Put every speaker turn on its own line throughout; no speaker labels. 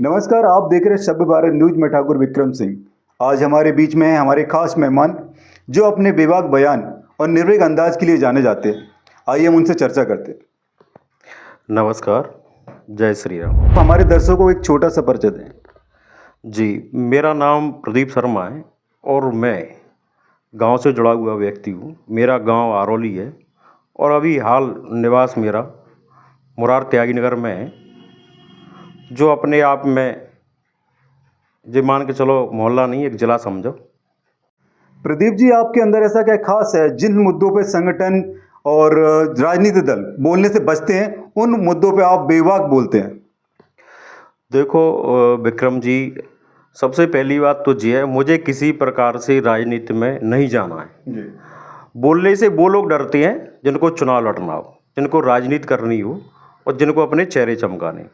नमस्कार, आप देख रहे हैं शब्द भारत न्यूज में ठाकुर विक्रम सिंह। आज हमारे बीच में है हमारे खास मेहमान जो अपने बेबाक बयान और निर्भीक अंदाज के लिए जाने जाते हैं। आइए हम उनसे चर्चा करते हैं।
नमस्कार, जय श्री राम।
हमारे दर्शकों को एक छोटा सा परिचय दें।
जी, मेरा नाम प्रदीप शर्मा है और मैं गांव से जुड़ा हुआ व्यक्ति हूँ। मेरा गांव आरौली है और अभी हाल निवास मेरा मुरार त्यागी नगर में है, जो अपने आप में जो मान के चलो मोहल्ला नहीं, एक जिला समझो।
प्रदीप जी, आपके अंदर ऐसा क्या खास है जिन मुद्दों पे संगठन और राजनीतिक दल बोलने से बचते हैं, उन मुद्दों पे आप बेबाक बोलते हैं?
देखो विक्रम जी, सबसे पहली बात तो ये है, मुझे किसी प्रकार से राजनीति में नहीं जाना है।
जी।
बोलने से वो लोग डरते हैं जिनको चुनाव लड़ना हो, जिनको राजनीति करनी हो और जिनको अपने चेहरे चमकाने।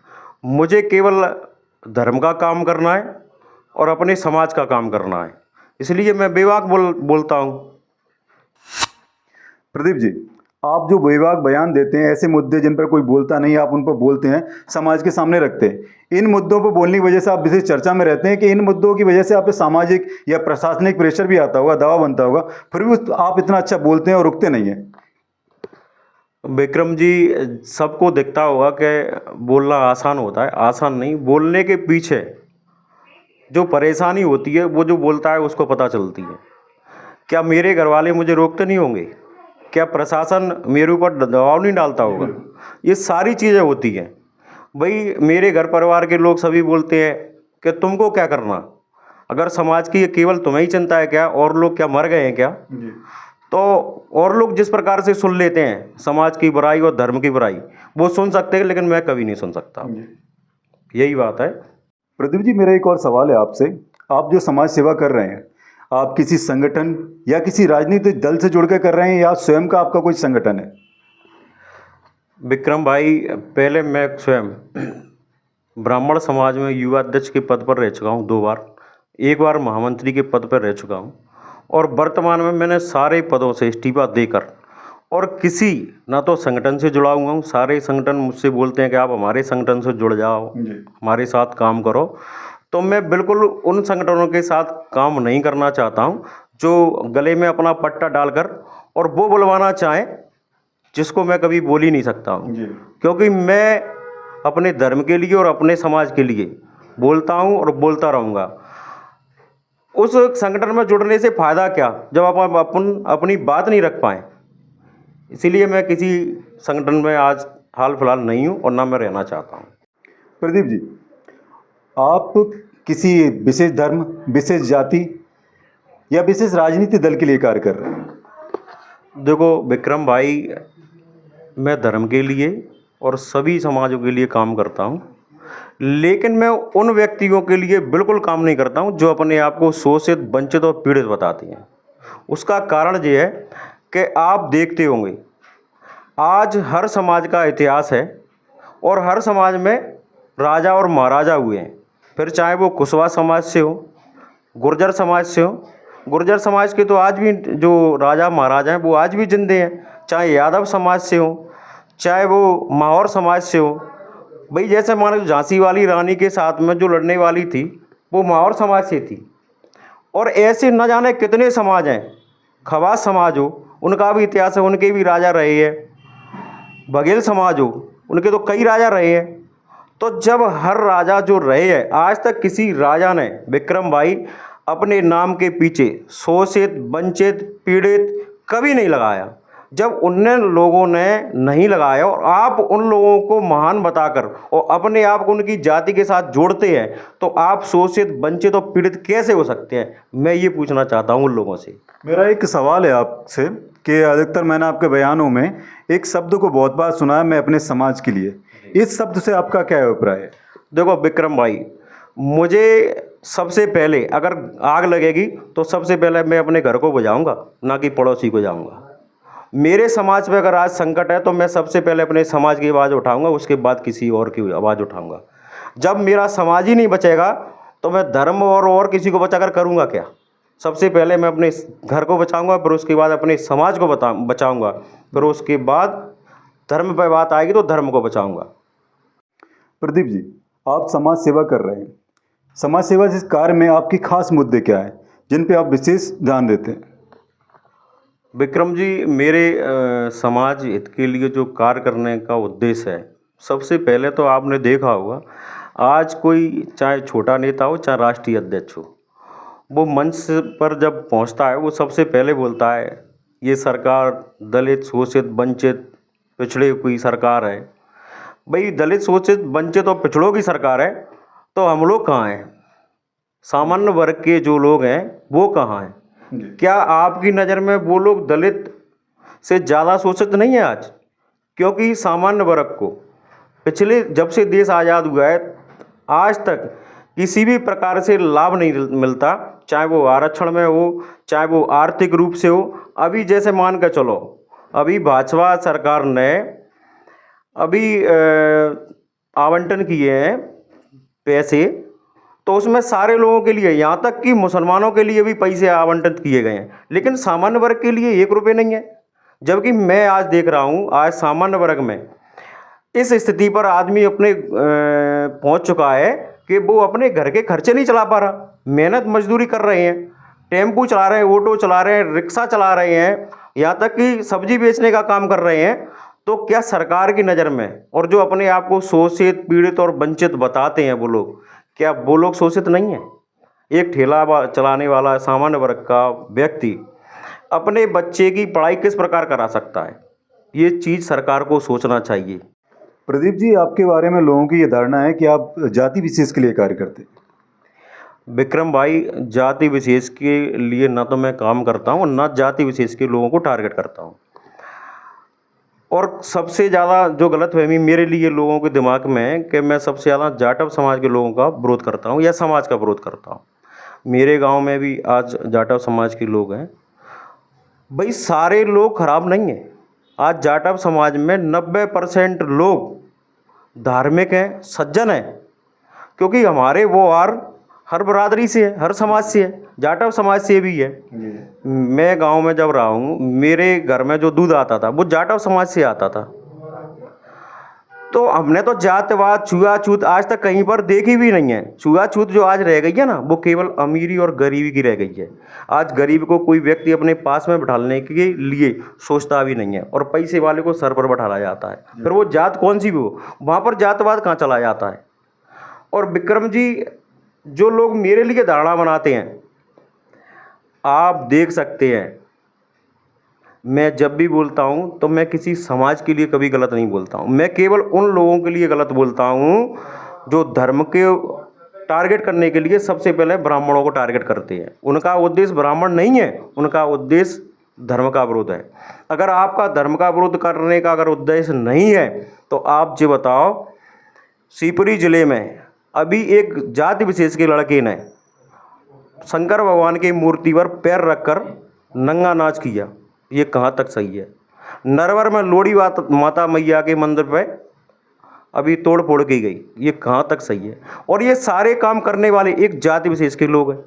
मुझे केवल धर्म का काम करना है और अपने समाज का काम करना है, इसलिए मैं बेबाक बोलता हूँ।
प्रदीप जी, आप जो बेबाक बयान देते हैं, ऐसे मुद्दे जिन पर कोई बोलता नहीं, आप उन पर बोलते हैं, समाज के सामने रखते हैं। इन मुद्दों पर बोलने की वजह से आप विशेष चर्चा में रहते हैं कि इन मुद्दों की वजह से आप पे सामाजिक या प्रशासनिक प्रेशर भी आता होगा, दबाव बनता होगा, फिर भी आप इतना अच्छा बोलते हैं और रुकते नहीं हैं।
विक्रम जी, सबको दिखता होगा कि बोलना आसान होता है। आसान नहीं, बोलने के पीछे जो परेशानी होती है वो जो बोलता है उसको पता चलती है। क्या मेरे घर वाले मुझे रोकते नहीं होंगे? क्या प्रशासन मेरे ऊपर दबाव नहीं डालता होगा? ये सारी चीज़ें होती हैं। भाई, मेरे घर परिवार के लोग सभी बोलते हैं कि तुमको क्या करना, अगर समाज की केवल तुम्हें ही चिंता है क्या, और लोग क्या मर गए हैं क्या? तो और लोग जिस प्रकार से सुन लेते हैं समाज की बुराई और धर्म की बुराई, वो सुन सकते हैं, लेकिन मैं कभी नहीं सुन सकता। यही बात है।
प्रदीप जी, मेरा एक और सवाल है आपसे। आप जो समाज सेवा कर रहे हैं, आप किसी संगठन या किसी राजनीतिक दल से जुड़ के कर रहे हैं या स्वयं का आपका कोई संगठन है?
विक्रम भाई, पहले मैं स्वयं ब्राह्मण समाज में युवा अध्यक्ष के पद पर रह चुका हूँ 2 बार। एक बार महामंत्री के पद पर रह चुका हूँ और वर्तमान में मैंने सारे पदों से इस्तीफा देकर, और किसी ना तो संगठन से जुड़ा हुआ हूँ। सारे संगठन मुझसे बोलते हैं कि आप हमारे संगठन से जुड़ जाओ, हमारे साथ काम करो, तो मैं बिल्कुल उन संगठनों के साथ काम नहीं करना चाहता हूँ जो गले में अपना पट्टा डालकर और वो बुलवाना चाहें जिसको मैं कभी बोल ही नहीं सकता हूँ। क्योंकि मैं अपने धर्म के लिए और अपने समाज के लिए बोलता हूँ और बोलता रहूँगा। उस संगठन में जुड़ने से फ़ायदा क्या जब आप अपनी बात नहीं रख पाएँ? इसीलिए मैं किसी संगठन में आज हाल फिलहाल नहीं हूँ और ना मैं रहना चाहता हूँ।
प्रदीप जी, आप किसी विशेष धर्म, विशेष जाति या विशेष राजनीतिक दल के लिए कार्य कर रहे हैं?
देखो विक्रम भाई, मैं धर्म के लिए और सभी समाजों के लिए काम करता हूँ, लेकिन मैं उन व्यक्तियों के लिए बिल्कुल काम नहीं करता हूँ जो अपने आप को शोषित, वंचित और पीड़ित बताते हैं। उसका कारण ये है कि आप देखते होंगे आज हर समाज का इतिहास है और हर समाज में राजा और महाराजा हुए हैं, फिर चाहे वो कुशवाहा समाज से हो, गुर्जर समाज से हो। गुर्जर समाज के तो आज भी जो राजा महाराजा हैं वो आज भी जिंदे हैं, चाहे यादव समाज से हो, चाहे वो माहौर समाज से हो। भाई, जैसे मान लो झांसी वाली रानी के साथ में जो लड़ने वाली थी वो माहौर समाज से थी, और ऐसे न जाने कितने समाज हैं। खवास समाज हो, उनका भी इतिहास है, उनके भी राजा रहे हैं। बघेल समाज हो, उनके तो कई राजा रहे हैं। तो जब हर राजा जो रहे हैं, आज तक किसी राजा ने विक्रम भाई अपने नाम के पीछे शोषित, वंचित, पीड़ित कभी नहीं लगाया। जब उन लोगों ने नहीं लगाया और आप उन लोगों को महान बताकर और अपने आप को उनकी जाति के साथ जोड़ते हैं, तो आप शोषित, वंचित और पीड़ित कैसे हो सकते हैं? मैं ये पूछना चाहता हूँ उन लोगों से।
मेरा एक सवाल है आपसे कि अधिकतर मैंने आपके बयानों में एक शब्द को बहुत बार सुना है, मैं अपने समाज के लिए। इस शब्द से आपका क्या अभिप्राय है?
देखो विक्रम भाई, मुझे सबसे पहले अगर आग लगेगी तो सबसे पहले मैं अपने घर को बुझाऊंगा, ना कि पड़ोसी को जाऊंगा। मेरे समाज पे अगर आज संकट है तो मैं सबसे पहले अपने समाज की आवाज़ उठाऊंगा, उसके बाद किसी और की आवाज़ उठाऊंगा। जब मेरा समाज ही नहीं बचेगा तो मैं धर्म और किसी को बचाकर करूंगा क्या? सबसे पहले मैं अपने घर को बचाऊंगा, फिर उसके बाद अपने समाज को बचाऊंगा, फिर उसके बाद धर्म पर बात आएगी तो धर्म को बचाऊंगा।
प्रदीप जी, आप समाज सेवा कर रहे हैं, समाज सेवा जिस कार्य में आपकी खास मुद्दे क्या है जिन पे आप विशेष ध्यान देते हैं?
विक्रम जी, मेरे समाज हित के लिए जो कार्य करने का उद्देश्य है, सबसे पहले तो आपने देखा होगा, आज कोई चाहे छोटा नेता हो चाहे राष्ट्रीय अध्यक्ष हो, वो मंच पर जब पहुंचता है वो सबसे पहले बोलता है ये सरकार दलित शोषित वंचित पिछड़े की सरकार है। भाई दलित शोषित वंचित और पिछड़ों की सरकार है तो हम लोग कहाँ हैं? सामान्य वर्ग के जो लोग हैं वो कहाँ हैं? क्या आपकी नज़र में वो लोग दलित से ज़्यादा शोषित नहीं है आज? क्योंकि सामान्य वर्ग को पिछले जब से देश आज़ाद हुआ है आज तक किसी भी प्रकार से लाभ नहीं मिलता, चाहे वो आरक्षण में हो चाहे वो आर्थिक रूप से हो। अभी जैसे मान कर चलो, अभी भाजपा सरकार ने अभी आवंटन किए हैं पैसे, तो उसमें सारे लोगों के लिए, यहाँ तक कि मुसलमानों के लिए भी पैसे आवंटित किए गए हैं, लेकिन सामान्य वर्ग के लिए 1 रुपये नहीं है। जबकि मैं आज देख रहा हूँ आज सामान्य वर्ग में इस स्थिति पर आदमी अपने पहुँच चुका है कि वो अपने घर के खर्चे नहीं चला पा रहा, मेहनत मजदूरी कर रहे हैं, टेम्पू चला रहे हैं, ऑटो चला रहे हैं, रिक्शा चला रहे हैं, यहाँ तक कि सब्जी बेचने का काम कर रहे हैं। तो क्या सरकार की नज़र में, और जो अपने आप को शोषित पीड़ित और वंचित बताते हैं वो लोग, क्या वो लोग शोषित नहीं हैं? एक ठेला चलाने वाला सामान्य वर्ग का व्यक्ति अपने बच्चे की पढ़ाई किस प्रकार करा सकता है? ये चीज़ सरकार को सोचना चाहिए।
प्रदीप जी, आपके बारे में लोगों की ये धारणा है कि आप जाति विशेष के लिए कार्य करते हैं।
विक्रम भाई, जाति विशेष के लिए ना तो मैं काम करता हूँ ना जाति विशेष के लोगों को टारगेट करता हूँ। और सबसे ज़्यादा जो गलतफहमी मेरे लिए लोगों के दिमाग में है कि मैं सबसे ज़्यादा जाटव समाज के लोगों का विरोध करता हूँ या समाज का विरोध करता हूँ। मेरे गांव में भी आज जाटव समाज के लोग हैं। भाई सारे लोग खराब नहीं हैं। आज जाटव समाज में 90% लोग धार्मिक हैं, सज्जन हैं, क्योंकि हमारे वो हर बरादरी से है, हर समाज से है, जाटव समाज से भी है। मैं गांव में जब रहा हूँ, मेरे घर में जो दूध आता था वो जाटव समाज से आता था। तो हमने तो जातवाद छुआछूत आज तक कहीं पर देखी भी नहीं है। छुआछूत जो आज रह गई है ना, वो केवल अमीरी और गरीबी की रह गई है। आज गरीब को कोई व्यक्ति अपने पास में बिठाने के लिए सोचता भी नहीं है, और पैसे वाले को सर पर बैठाया जाता है। फिर वो जात कौन सी भी हो, वहाँ पर जातवाद कहाँ चला जाता है। और विक्रम जी, जो लोग मेरे लिए धारणा बनाते हैं, आप देख सकते हैं, मैं जब भी बोलता हूँ तो मैं किसी समाज के लिए कभी गलत नहीं बोलता हूँ। मैं केवल उन लोगों के लिए गलत बोलता हूँ जो धर्म के टारगेट करने के लिए सबसे पहले ब्राह्मणों को टारगेट करते हैं। उनका उद्देश्य ब्राह्मण नहीं है, उनका उद्देश्य धर्म का विरोध है। अगर आपका धर्म का विरोध करने का अगर उद्देश्य नहीं है तो आप जो बताओ, शिवपुरी जिले में अभी एक जाति विशेष के लड़के ने शंकर भगवान की मूर्ति पर पैर रखकर नंगा नाच किया। ये कहाँ तक सही है? नरवर में लोड़ी माता मैया के मंदिर पे अभी तोड़ फोड़ की गई। ये कहाँ तक सही है? और ये सारे काम करने वाले एक जाति विशेष के लोग हैं।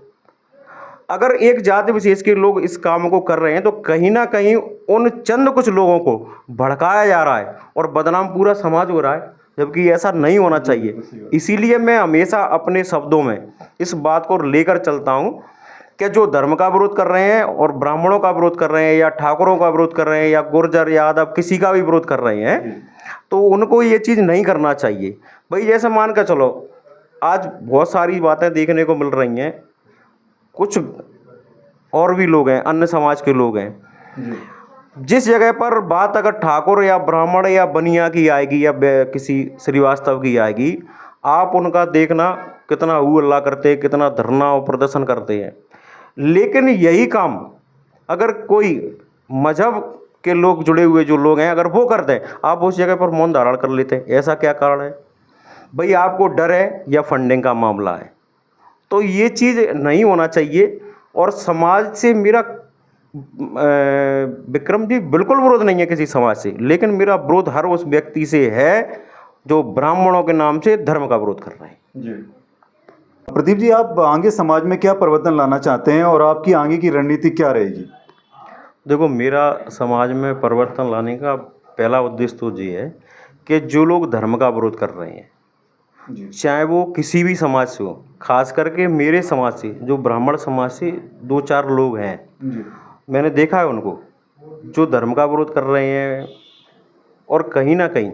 अगर एक जाति विशेष के लोग इस काम को कर रहे हैं तो कहीं ना कहीं उन चंद कुछ लोगों को भड़काया जा रहा है और बदनाम पूरा समाज हो रहा है, जबकि ऐसा नहीं होना चाहिए। इसीलिए मैं हमेशा अपने शब्दों में इस बात को लेकर चलता हूँ कि जो धर्म का विरोध कर रहे हैं और ब्राह्मणों का विरोध कर रहे हैं या ठाकुरों का विरोध कर रहे हैं या गुर्जर यादव किसी का भी विरोध कर रहे हैं, तो उनको ये चीज़ नहीं करना चाहिए। भाई जैसे मान कर चलो, आज बहुत सारी बातें देखने को मिल रही हैं, कुछ और भी लोग हैं, अन्य समाज के लोग हैं, जिस जगह पर बात अगर ठाकुर या ब्राह्मण या बनिया की आएगी या किसी श्रीवास्तव की आएगी, आप उनका देखना कितना हू हल्ला करते हैं, कितना धरना और प्रदर्शन करते हैं। लेकिन यही काम अगर कोई मजहब के लोग जुड़े हुए जो लोग हैं अगर वो करते हैं, आप उस जगह पर मौन धारण कर लेते हैं। ऐसा क्या कारण है? भाई आपको डर है या फंडिंग का मामला है? तो ये चीज़ नहीं होना चाहिए। और समाज से मेरा विक्रम जी बिल्कुल विरोध नहीं है किसी समाज से, लेकिन मेरा विरोध हर उस व्यक्ति से है जो ब्राह्मणों के नाम से धर्म का विरोध कर रहे हैं।
जी प्रदीप जी, आप आगे समाज में क्या परिवर्तन लाना चाहते हैं और आपकी आगे की रणनीति क्या रहेगी?
देखो, मेरा समाज में परिवर्तन लाने का पहला उद्देश्य तो ये है कि जो लोग धर्म का विरोध कर रहे हैं, चाहे वो किसी भी समाज से हो, खास करके मेरे समाज से, जो ब्राह्मण समाज से 2-4 लोग हैं, मैंने देखा है उनको, जो धर्म का विरोध कर रहे हैं और कहीं ना कहीं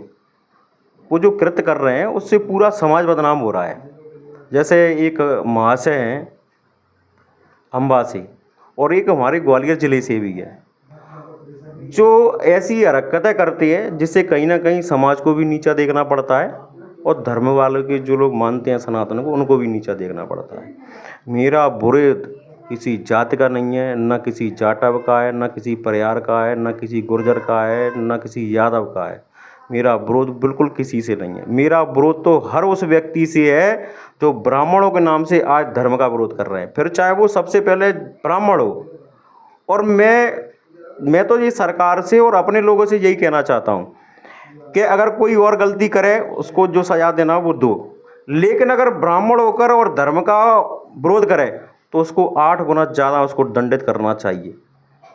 वो जो कृत्य कर रहे हैं उससे पूरा समाज बदनाम हो रहा है। जैसे एक महाशय हैं अम्बा से, और एक हमारे ग्वालियर ज़िले से भी है, जो ऐसी हरकतें करती है जिससे कहीं ना कहीं समाज को भी नीचा देखना पड़ता है, और धर्म वालों के जो लोग मानते हैं सनातन को, उनको भी नीचा देखना पड़ता है। मेरा विरोध किसी जाति का नहीं है, न किसी जाटव का है, न किसी परियार का है, न किसी गुर्जर का है, न किसी यादव का है। मेरा विरोध बिल्कुल किसी से नहीं है। मेरा विरोध तो हर उस व्यक्ति से है जो ब्राह्मणों के नाम से आज धर्म का विरोध कर रहे हैं, फिर चाहे वो सबसे पहले ब्राह्मण हो। और मैं तो ये सरकार से और अपने लोगों से यही कहना चाहता हूँ कि अगर कोई और गलती करे उसको जो सजा देना वो दो, लेकिन अगर ब्राह्मण होकर और धर्म का विरोध करे तो उसको 8 गुना ज़्यादा उसको दंडित करना चाहिए।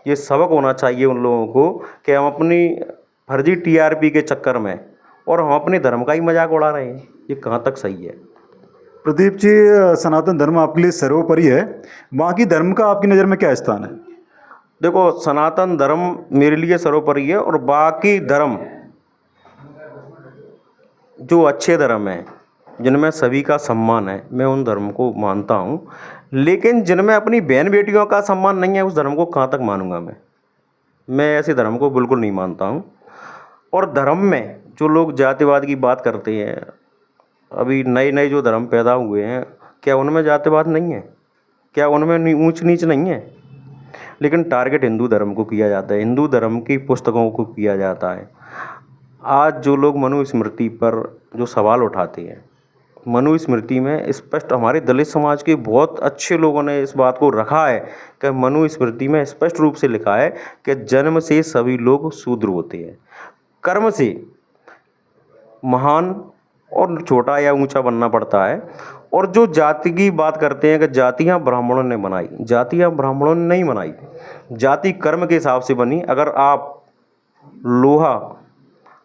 ये सबक होना चाहिए उन लोगों को कि हम अपनी फर्जी टीआरपी के चक्कर में और हम अपने धर्म का ही मजाक उड़ा रहे हैं। ये कहाँ तक सही है?
प्रदीप जी, सनातन धर्म आपके लिए सर्वोपरि है, बाकी धर्म का आपकी नज़र में क्या स्थान है?
देखो, सनातन धर्म मेरे लिए सर्वोपरि है, और बाकी धर्म जो अच्छे धर्म हैं, जिनमें सभी का सम्मान है, मैं उन धर्म को मानता हूँ। लेकिन जिनमें अपनी बहन बेटियों का सम्मान नहीं है, उस धर्म को कहाँ तक मानूंगा मैं ऐसे धर्म को बिल्कुल नहीं मानता हूँ। और धर्म में जो लोग जातिवाद की बात करते हैं, अभी नए नए जो धर्म पैदा हुए हैं, क्या उनमें जातिवाद नहीं है? क्या उनमें ऊंच नीच नहीं है? लेकिन टारगेट हिंदू धर्म को किया जाता है, हिंदू धर्म की पुस्तकों को किया जाता है। आज जो लोग मनुस्मृति पर जो सवाल उठाते हैं, मनुस्मृति में स्पष्ट, हमारे दलित समाज के बहुत अच्छे लोगों ने इस बात को रखा है कि मनुस्मृति में स्पष्ट रूप से लिखा है कि जन्म से सभी लोग शूद्र होते हैं, कर्म से महान और छोटा या ऊंचा बनना पड़ता है। और जो जाति की बात करते हैं कि जातियां ब्राह्मणों ने बनाई, जातियां ब्राह्मणों ने नहीं बनाई, जाति कर्म के हिसाब से बनी। अगर आप लोहा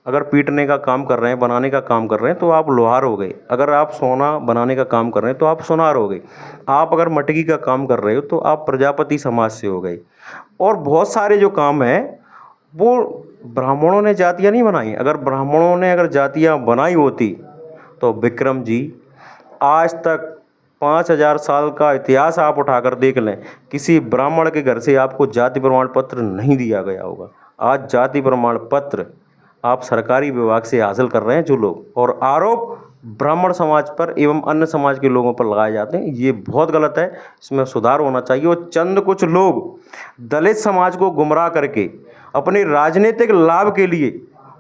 अगर पीटने का काम कर रहे हैं, बनाने का काम कर रहे हैं, तो आप लोहार हो गए। अगर आप सोना बनाने का काम कर रहे हैं तो आप सोनार हो गए। आप अगर मटकी का काम कर रहे हो तो आप प्रजापति समाज से हो गए। और बहुत सारे जो काम हैं वो ब्राह्मणों ने जातियाँ नहीं बनाई। अगर ब्राह्मणों ने अगर जातियाँ बनाई होती तो विक्रम जी, आज तक 5000 साल का इतिहास आप उठाकर देख लें, किसी ब्राह्मण के घर से आपको जाति प्रमाण पत्र नहीं दिया गया होगा। आज जाति प्रमाण पत्र आप सरकारी विभाग से हासिल कर रहे हैं जो लोग, और आरोप ब्राह्मण समाज पर एवं अन्य समाज के लोगों पर लगाए जाते हैं। ये बहुत गलत है, इसमें सुधार होना चाहिए। और चंद कुछ लोग दलित समाज को गुमराह करके अपने राजनीतिक लाभ के लिए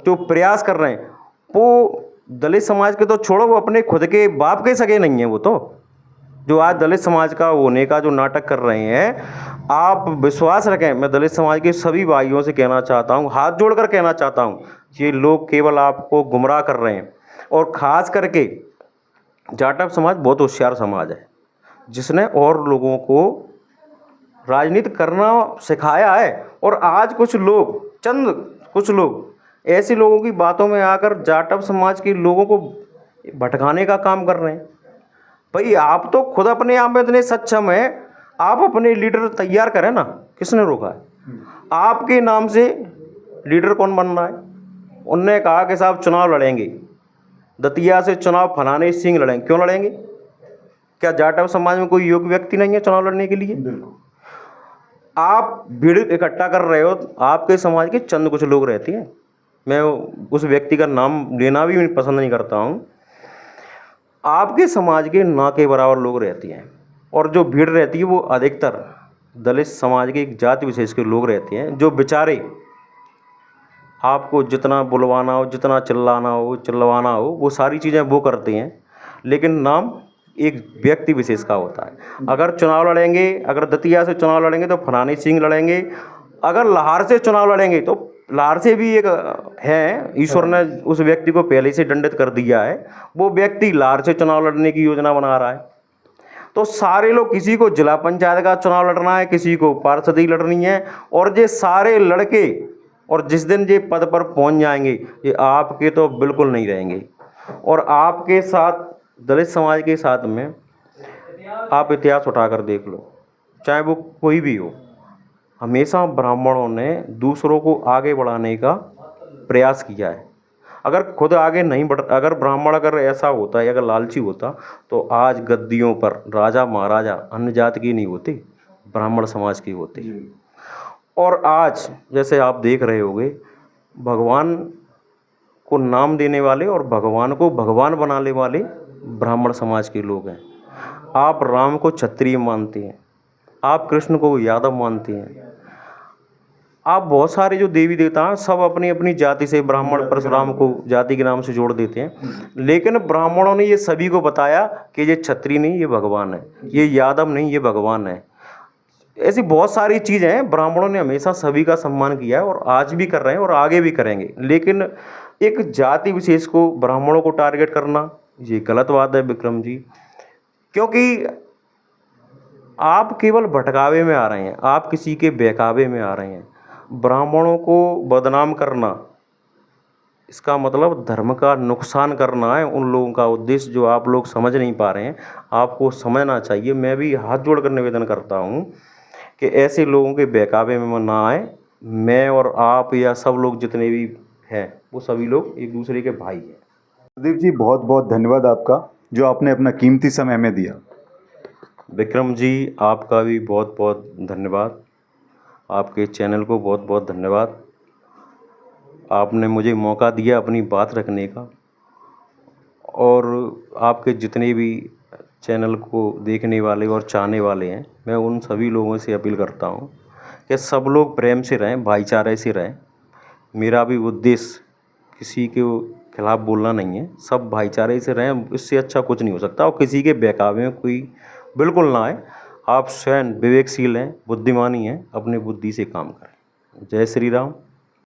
जो प्रयास कर रहे हैं, वो दलित समाज के तो छोड़ो, वो अपने खुद के बाप के सगे नहीं हैं। वो तो जो आज दलित समाज का होने का जो नाटक कर रहे हैं, आप विश्वास रखें, मैं दलित समाज के सभी भाइयों से कहना चाहता हूँ, हाथ जोड़कर कहना चाहता हूँ, ये लोग केवल आपको गुमराह कर रहे हैं। और ख़ास करके जाटव समाज बहुत होशियार समाज है, जिसने और लोगों को राजनीति करना सिखाया है। और आज कुछ लोग, चंद कुछ लोग ऐसे लोगों की बातों में आकर जाटव समाज के लोगों को भटकाने का काम कर रहे हैं। भाई, आप तो खुद अपने आप में इतने सक्षम हैं, आप अपने लीडर तैयार करें ना, किसने रोका है? आपके नाम से लीडर कौन बन रहा है? उनने कहा कि साहब चुनाव लड़ेंगे, दतिया से चुनाव फलाने सिंह लड़ेंगे। क्यों लड़ेंगे? क्या जाटव समाज में कोई योग्य व्यक्ति नहीं है चुनाव लड़ने के लिए? आप भीड़ इकट्ठा कर रहे हो, आपके समाज के चंद कुछ लोग रहते हैं, मैं उस व्यक्ति का नाम लेना भी पसंद नहीं करता हूँ। आपके समाज के ना के बराबर लोग रहते हैं, और जो भीड़ रहती है वो अधिकतर दलित समाज के एक जाति विशेष के लोग रहते हैं, जो बेचारे आपको जितना बुलवाना हो, जितना चिल्लवाना हो, वो सारी चीज़ें वो करते हैं, लेकिन नाम एक व्यक्ति विशेष का होता है। अगर चुनाव लड़ेंगे, अगर दतिया से चुनाव लड़ेंगे तो फलानी सिंह लड़ेंगे, अगर लाहौर से चुनाव लड़ेंगे तो लाहौर से भी एक है, ईश्वर ने उस व्यक्ति को पहले से दंडित कर दिया है, वो व्यक्ति लाहौर से चुनाव लड़ने की योजना बना रहा है। तो सारे लोग, किसी को जिला पंचायत का चुनाव लड़ना है, किसी को पार्षदी लड़नी है, और ये सारे लड़के, और जिस दिन ये पद पर पहुंच जाएंगे, ये आपके तो बिल्कुल नहीं रहेंगे। और आपके साथ दलित समाज के साथ में आप इतिहास उठाकर देख लो, चाहे वो कोई भी हो, हमेशा ब्राह्मणों ने दूसरों को आगे बढ़ाने का प्रयास किया है। अगर खुद आगे नहीं बढ़, अगर ब्राह्मण अगर ऐसा होता है, अगर लालची होता, तो आज गद्दियों पर राजा महाराजा अन्य जाति की नहीं होते, ब्राह्मण समाज की होते। और आज जैसे आप देख रहे होंगे, भगवान को नाम देने वाले और भगवान को भगवान बनाने वाले ब्राह्मण समाज के लोग हैं। आप राम को क्षत्रिय मानते हैं, आप कृष्ण को यादव मानते हैं, आप बहुत सारे जो देवी देवता हैं सब अपनी अपनी जाति से, ब्राह्मण परशुराम को जाति के नाम से जोड़ देते हैं। लेकिन ब्राह्मणों ने ये सभी को बताया कि ये क्षत्रिय नहीं, ये भगवान है, ये यादव नहीं, ये भगवान है। ऐसी बहुत सारी चीज़ें हैं, ब्राह्मणों ने हमेशा सभी का सम्मान किया है और आज भी कर रहे हैं और आगे भी करेंगे। लेकिन एक जाति विशेष को, ब्राह्मणों को टारगेट करना, ये गलत बात है विक्रम जी, क्योंकि आप केवल भटकावे में आ रहे हैं, आप किसी के बहकावे में आ रहे हैं। ब्राह्मणों को बदनाम करना, इसका मतलब धर्म का नुकसान करना है। उन लोगों का उद्देश्य जो आप लोग समझ नहीं पा रहे हैं, आपको समझना चाहिए। मैं भी हाथ जोड़कर निवेदन करता हूँ कि ऐसे लोगों के बहकावे में ना आए। मैं और आप या सब लोग जितने भी हैं, वो सभी लोग एक दूसरे के भाई हैं।
प्रदीप जी, बहुत बहुत धन्यवाद आपका, जो आपने अपना कीमती समय हमें दिया।
विक्रम जी, आपका भी बहुत बहुत धन्यवाद, आपके चैनल को बहुत बहुत धन्यवाद। आपने मुझे मौका दिया अपनी बात रखने का, और आपके जितने भी चैनल को देखने वाले और चाहने वाले हैं, मैं उन सभी लोगों से अपील करता हूं कि सब लोग प्रेम से रहें, भाईचारे से रहें। मेरा भी उद्देश्य किसी के खिलाफ़ बोलना नहीं है, सब भाईचारे से रहें, इससे अच्छा कुछ नहीं हो सकता। और किसी के बहकावे में कोई बिल्कुल ना आए। आप स्वयं विवेकशील हैं, बुद्धिमानी हैं, अपनी बुद्धि से काम करें। जय श्री राम।